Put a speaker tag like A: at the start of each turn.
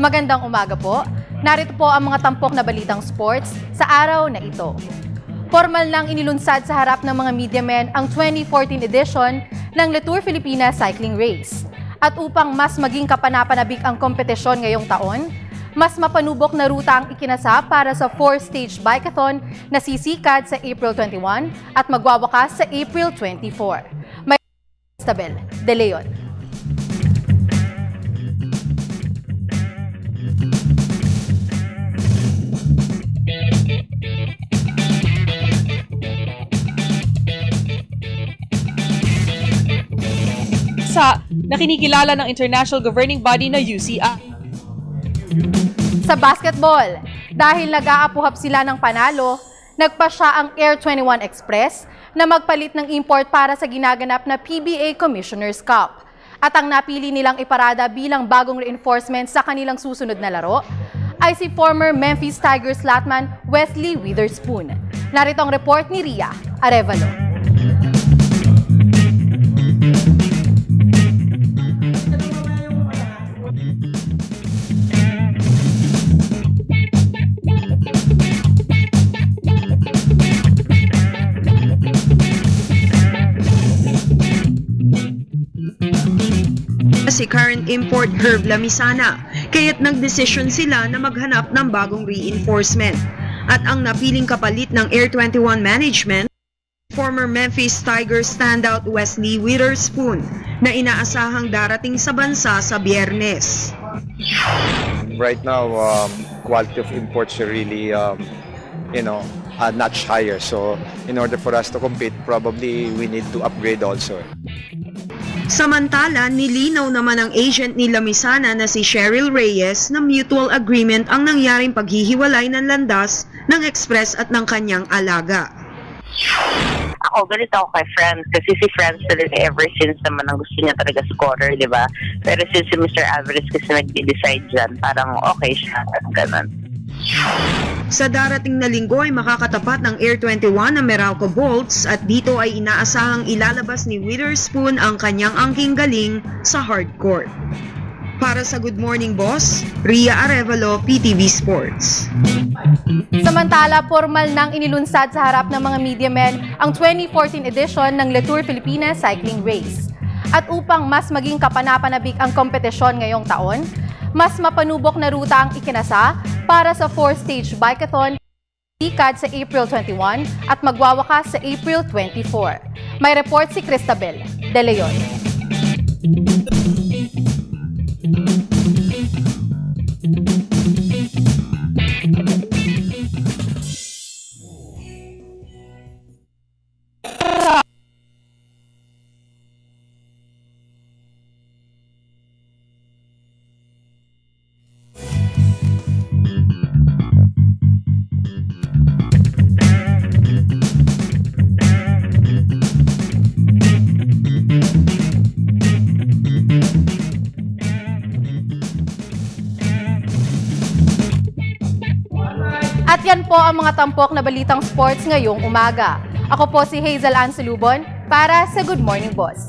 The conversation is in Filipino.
A: Magandang umaga po. Narito po ang mga tampok na balitang sports sa araw na ito. Formal nang inilunsad sa harap ng mga media men ang 2014 edition ng Le Tour Filipinas Cycling Race. At upang mas maging kapanapanabik ang kompetisyon ngayong taon, mas mapanubok na ruta ang ikinasa para sa 4-stage bikeathon na sisikad sa April 21 at magwawakas sa April 24. May Cristabel De Leon.
B: Na kinikilala ng international governing body na UCI.
A: Sa basketball, dahil nag-aapuhap sila ng panalo, nagpasya ang Air 21 Express na magpalit ng import para sa ginaganap na PBA Commissioner's Cup. At ang napili nilang iparada bilang bagong reinforcement sa kanilang susunod na laro ay si former Memphis Tigers latman Wesley Witherspoon. Narito ang report ni Ria Arevalo.
C: Si current import Herb Lamisana, kaya't nagdesisyon sila na maghanap ng bagong reinforcement. At ang napiling kapalit ng Air 21 management, former Memphis Tigers standout Wesley Witherspoon, na inaasahang darating sa bansa sa Biyernes.
D: Right now, quality of imports are really, a notch higher. So, in order for us to compete, probably we need to upgrade also.
C: Samantala, nilinaw naman ng agent ni Lamisana na si Cheryl Reyes na mutual agreement ang nangyaring paghihiwalay ng landas ng Express at ng kanyang alaga.
E: Ako, galit ako kay Franz kasi si Franz talaga ever since naman ang gusto niya talaga scorer, di ba? Pero since si Mr. Alvarez kasi nag-decide dyan, parang okay siya at ganun.
C: Sa darating na linggo ay makakatapat ng Air 21 na Meralco Bolts at dito ay inaasahang ilalabas ni Witherspoon ang kanyang angking galing sa hardcourt. Para sa Good Morning Boss, Ria Arevalo, PTV Sports.
A: Samantala, formal nang inilunsad sa harap ng mga media men ang 2014 edition ng Le Tour Filipinas Cycling Race. At upang mas maging kapanapanabik ang kompetisyon ngayong taon, mas mapanubok na ruta ang ikinasa para sa 4-stage bikeathon sikad sa April 21 at magwawakas sa April 24. May report si Cristabel De Leon. At yan po ang mga tampok na balitang sports ngayong umaga. Ako po si Hazel Ann Salubon para sa Good Morning Boss.